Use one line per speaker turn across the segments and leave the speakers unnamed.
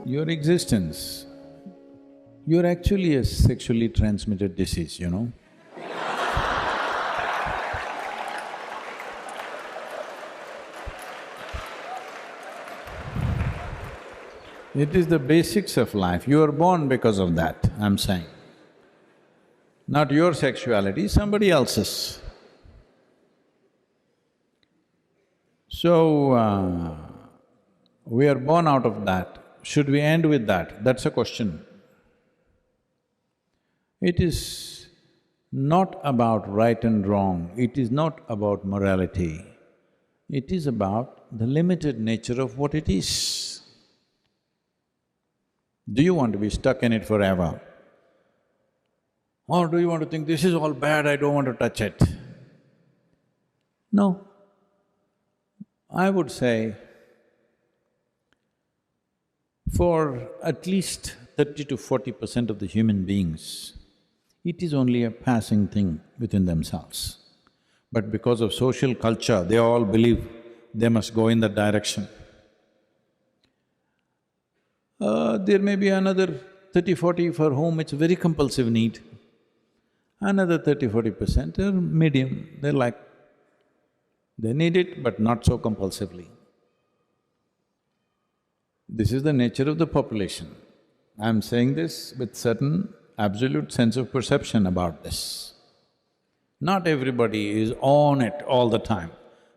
Your existence, you're actually a sexually transmitted disease, you know. It is the basics of life, you are born because of that, I'm saying. Not your sexuality, somebody else's. So, we are born out of that. Should we end with that? That's a question. It is not about right and wrong, it is not about morality. It is about the limited nature of what it is. Do you want to be stuck in it forever? Or do you want to think, this is all bad, I don't want to touch it? No. I would say, for at least 30 to 40% of the human beings, it is only a passing thing within themselves. But because of social culture, they all believe they must go in that direction. There may be another 30-40 for whom it's a very compulsive need. Another 30-40% are medium, they're like, they need it but not so compulsively. This is the nature of the population. I'm saying this with certain absolute sense of perception about this. Not everybody is on it all the time,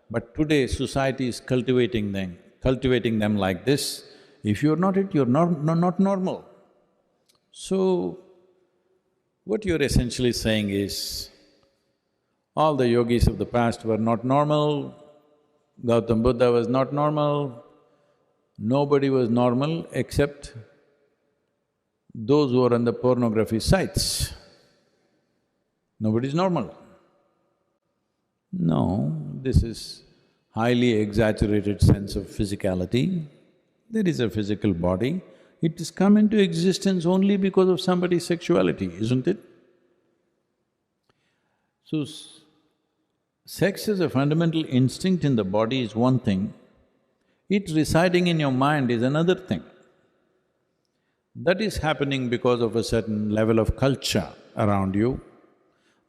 but today society is cultivating them like this. If you're not it, you're not normal. So, what you're essentially saying is, all the yogis of the past were not normal, Gautam Buddha was not normal, nobody was normal except those who are on the pornography sites. Nobody's normal. No, this is highly exaggerated sense of physicality. There is a physical body, it has come into existence only because of somebody's sexuality, isn't it? So, sex as a fundamental instinct in the body is one thing, it residing in your mind is another thing. That is happening because of a certain level of culture around you.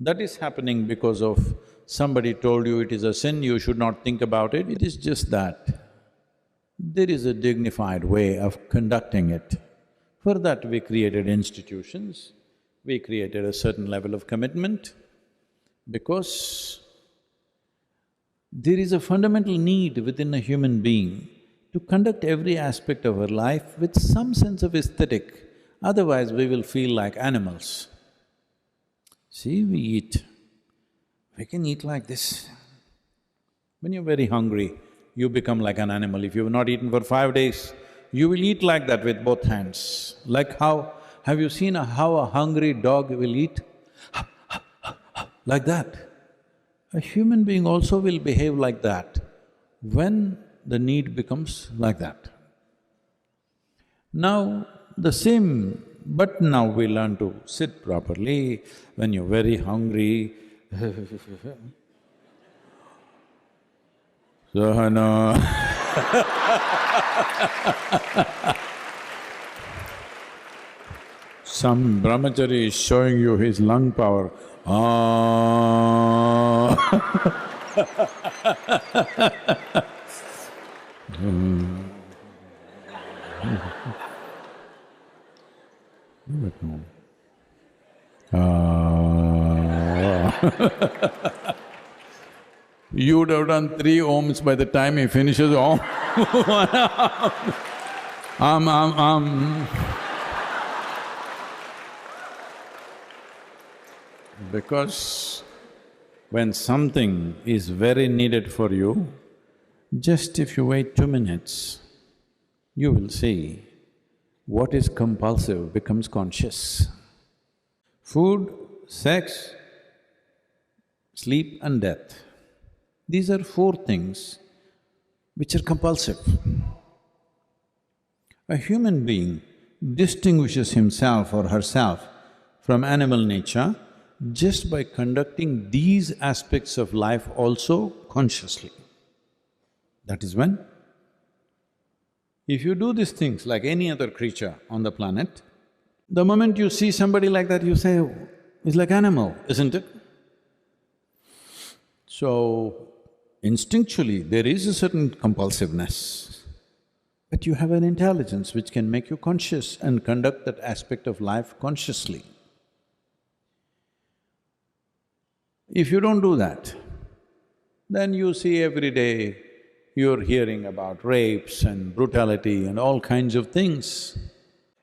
That is happening because of somebody told you it is a sin, you should not think about it. It is just that there is a dignified way of conducting it. For that we created institutions, we created a certain level of commitment, because there is a fundamental need within a human being to conduct every aspect of our life with some sense of aesthetic, otherwise we will feel like animals. See, we eat, we can eat like this. When you're very hungry, you become like an animal. If you've not eaten for 5 days, you will eat like that with both hands. Like how… have you seen how a hungry dog will eat? Like that. A human being also will behave like that when the need becomes like that. Now, the same… but now we learn to sit properly. When you're very hungry, Sahana some brahmachari is showing you his lung power. You would have done 3 ohms by the time he finishes om. Because when something is very needed for you, just if you wait 2 minutes, you will see what is compulsive becomes conscious. Food, sex, sleep and death. These are 4 things which are compulsive. A human being distinguishes himself or herself from animal nature just by conducting these aspects of life also consciously. That is when If you do these things like any other creature on the planet, the moment you see somebody like that, you say, "Oh, it's like animal, isn't it?" So, instinctually, there is a certain compulsiveness, but you have an intelligence which can make you conscious and conduct that aspect of life consciously. If you don't do that, then you see every day you're hearing about rapes and brutality and all kinds of things.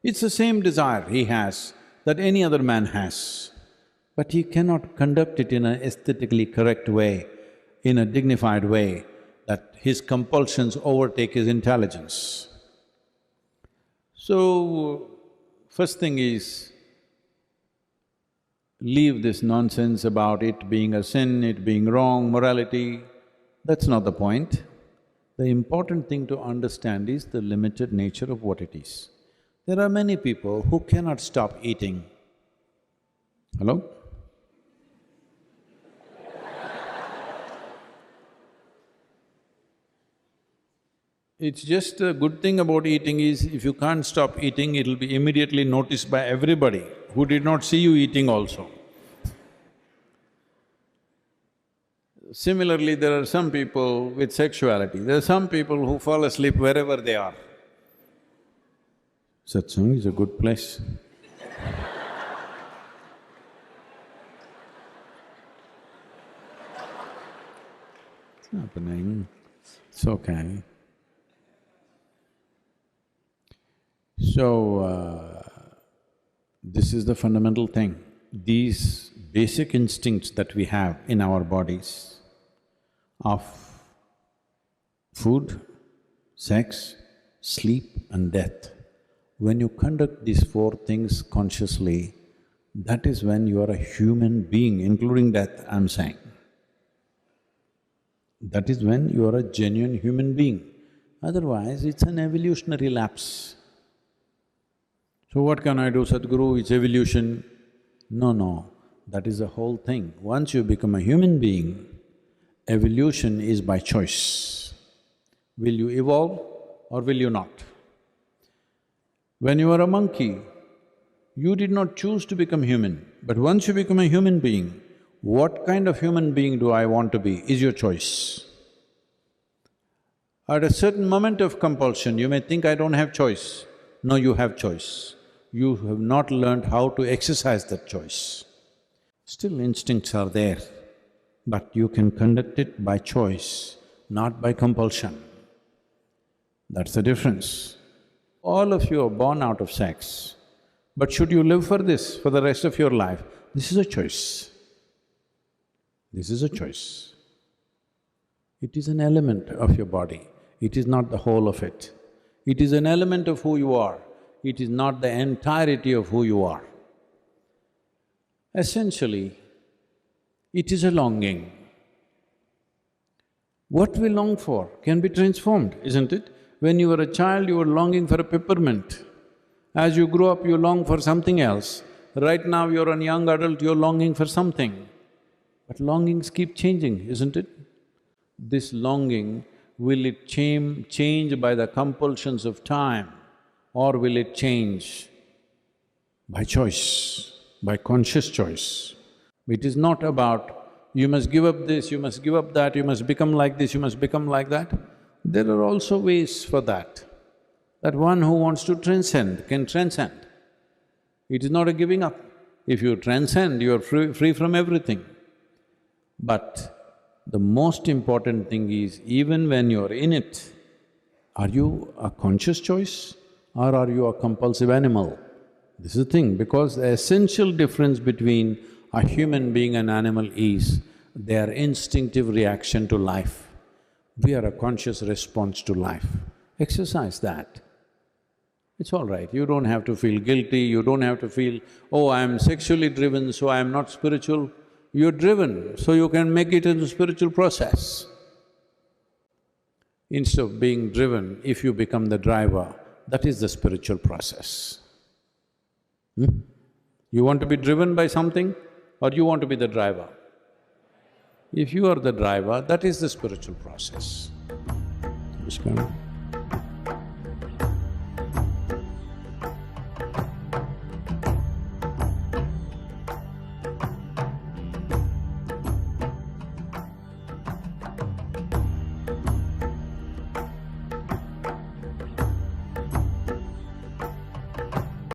It's the same desire he has that any other man has, but he cannot conduct it in an aesthetically correct way, in a dignified way, that his compulsions overtake his intelligence. So, first thing is, leave this nonsense about it being a sin, it being wrong, morality. That's not the point. The important thing to understand is the limited nature of what it is. There are many people who cannot stop eating. Hello? It's just a good thing about eating is, if you can't stop eating, it'll be immediately noticed by everybody who did not see you eating also. Similarly, there are some people with sexuality, there are some people who fall asleep wherever they are. Satsang is a good place. It's happening, it's okay. So, this is the fundamental thing. These basic instincts that we have in our bodies of food, sex, sleep and death, when you conduct these four things consciously, that is when you are a human being, including death, I'm saying. That is when you are a genuine human being. Otherwise, it's an evolutionary lapse. So what can I do, Sadhguru? It's evolution. No, that is the whole thing. Once you become a human being, evolution is by choice. Will you evolve or will you not? When you were a monkey, you did not choose to become human, but once you become a human being, what kind of human being do I want to be is your choice. At a certain moment of compulsion, you may think, I don't have choice. No, you have choice. You have not learned how to exercise that choice. Still instincts are there, but you can conduct it by choice, not by compulsion. That's the difference. All of you are born out of sex, but should you live for this for the rest of your life? This is a choice. This is a choice. It is an element of your body, it is not the whole of it. It is an element of who you are, it is not the entirety of who you are. Essentially, it is a longing. What we long for can be transformed, isn't it? When you were a child, you were longing for a peppermint. As you grow up, you long for something else. Right now, you're a young adult, you're longing for something. But longings keep changing, isn't it? This longing, will it change by the compulsions of time, or will it change by choice, by conscious choice? It is not about, you must give up this, you must give up that, you must become like this, you must become like that. There are also ways for that. That one who wants to transcend can transcend. It is not a giving up. If you transcend, you are free from everything. But the most important thing is, even when you're in it, are you a conscious choice or are you a compulsive animal? This is the thing, because the essential difference between a human being and animal is their instinctive reaction to life. We are a conscious response to life. Exercise that. It's all right, you don't have to feel guilty, you don't have to feel, oh, I'm sexually driven, so I'm not spiritual. You're driven, so you can make it into a spiritual process. Instead of being driven, if you become the driver, that is the spiritual process. You want to be driven by something or you want to be the driver? If you are the driver, that is the spiritual process. Namaskar.